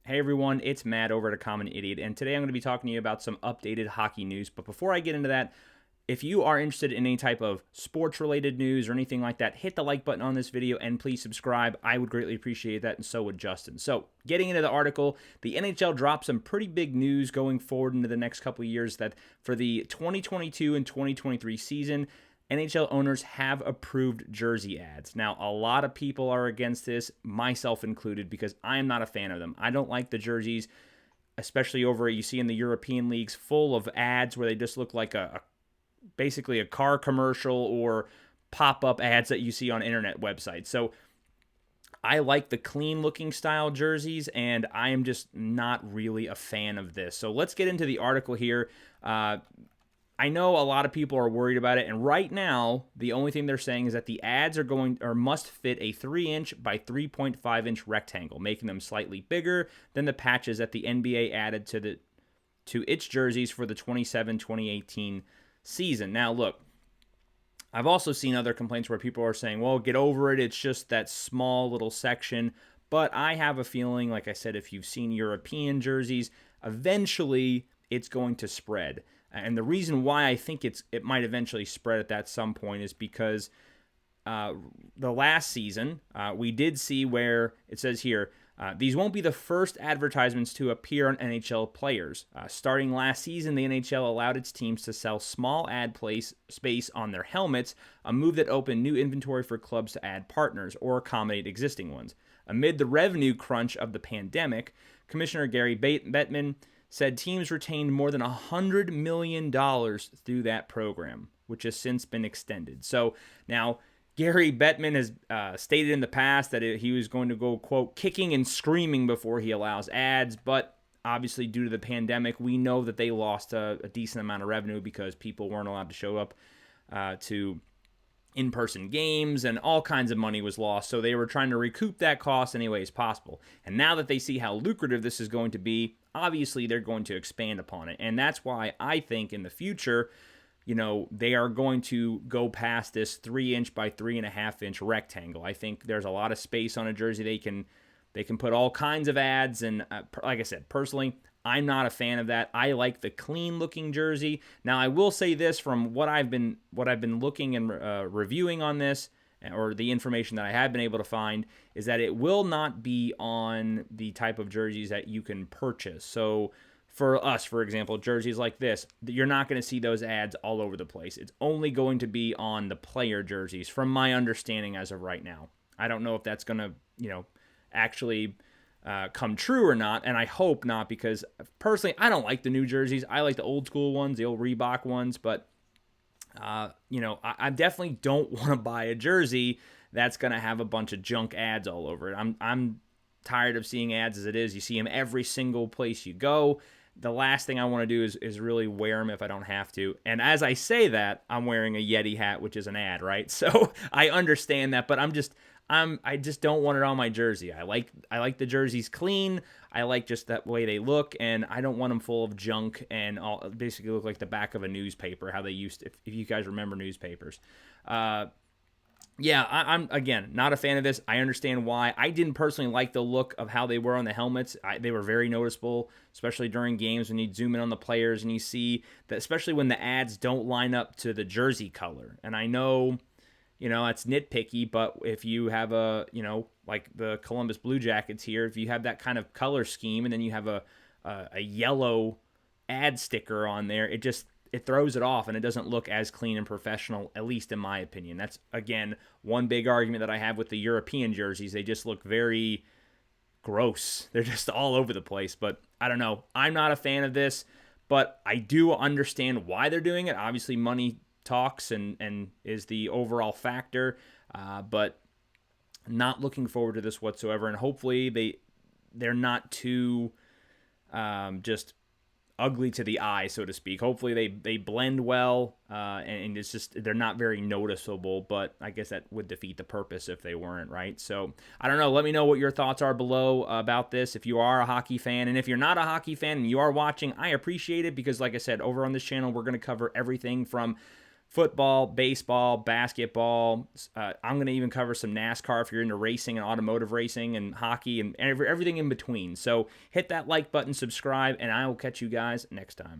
Hey everyone, it's Matt over at A Common Idiot, and today I'm going to be talking to you about some updated hockey news. But before I get into that, if you are interested in any type of sports-related news or anything like that, hit the like button on this video and please subscribe. I would greatly appreciate that, and so would Justin. So, getting into the article, the NHL dropped some pretty big news going forward into the next couple of years that for the 2022 and 2023 season, NHL owners have approved jersey ads. Now, a lot of people are against this, myself included, because I am not a fan of them. I don't like the jerseys, especially over you see in the European leagues, full of ads where they just look like basically a car commercial or pop-up ads that you see on internet websites. So I like the clean-looking style jerseys, and I am just not really a fan of this. So let's get into the article here. I know a lot of people are worried about it, and right now, the only thing they're saying is that the ads must fit a 3-inch by 3.5-inch rectangle, making them slightly bigger than the patches that the NBA added to its jerseys for the 2018 season. Now, look, I've also seen other complaints where people are saying, well, get over it, it's just that small little section, but I have a feeling, like I said, if you've seen European jerseys, eventually it's going to spread. And the reason why I think it might eventually spread at that some point is because the last season, we did see where it says here, these won't be the first advertisements to appear on NHL players. Starting last season, the NHL allowed its teams to sell small ad space on their helmets, a move that opened new inventory for clubs to add partners or accommodate existing ones. Amid the revenue crunch of the pandemic, Commissioner Gary Bettman said teams retained more than $100 million through that program, which has since been extended. So now Gary Bettman has stated in the past that he was going to go, quote, kicking and screaming before he allows ads, but obviously due to the pandemic, we know that they lost a decent amount of revenue because people weren't allowed to show up to in-person games, and all kinds of money was lost. So they were trying to recoup that cost any ways possible. And now that they see how lucrative this is going to be, obviously they're going to expand upon it. And that's why I think in the future, they are going to go past this 3-inch by 3.5-inch rectangle. I think there's a lot of space on a jersey. They can put all kinds of ads. And like I said, personally, I'm not a fan of that. I like the clean-looking jersey. Now, I will say this from what I've been looking and reviewing on this, or the information that I have been able to find, is that it will not be on the type of jerseys that you can purchase. So for us, for example, jerseys like this, you're not going to see those ads all over the place. It's only going to be on the player jerseys, from my understanding as of right now. I don't know if that's going to, actually come true or not, and I hope not, because personally, I don't like the new jerseys. I like the old school ones, the old Reebok ones, but I definitely don't want to buy a jersey that's going to have a bunch of junk ads all over it. I'm tired of seeing ads as it is. You see them every single place you go. The last thing I want to do is really wear them if I don't have to. And as I say that, I'm wearing a Yeti hat, which is an ad, right? So I understand that, but I just don't want it on my jersey. I like the jerseys clean. I like just that way they look, and I don't want them full of junk and basically look like the back of a newspaper, how they used to, if you guys remember newspapers. I'm again not a fan of this. I understand why. I didn't personally like the look of how they were on the helmets. They were very noticeable, especially during games when you zoom in on the players and you see that, especially when the ads don't line up to the jersey color. And I know, it's nitpicky, but if you have like the Columbus Blue Jackets here, if you have that kind of color scheme and then you have a yellow ad sticker on there, it throws it off and it doesn't look as clean and professional, at least in my opinion. That's, again, one big argument that I have with the European jerseys. They just look very gross. They're just all over the place, but I don't know. I'm not a fan of this, but I do understand why they're doing it. Obviously, money talks and is the overall factor, but not looking forward to this whatsoever. And hopefully they're not too just ugly to the eye, so to speak. Hopefully they blend well, and it's just they're not very noticeable, but I guess that would defeat the purpose if they weren't, right? So I don't know. Let me know what your thoughts are below about this if you are a hockey fan. And if you're not a hockey fan and you are watching, I appreciate it, because like I said, over on this channel, we're going to cover everything from football, baseball, basketball. I'm going to even cover some NASCAR if you're into racing and automotive racing and hockey and everything in between. So hit that like button, subscribe, and I will catch you guys next time.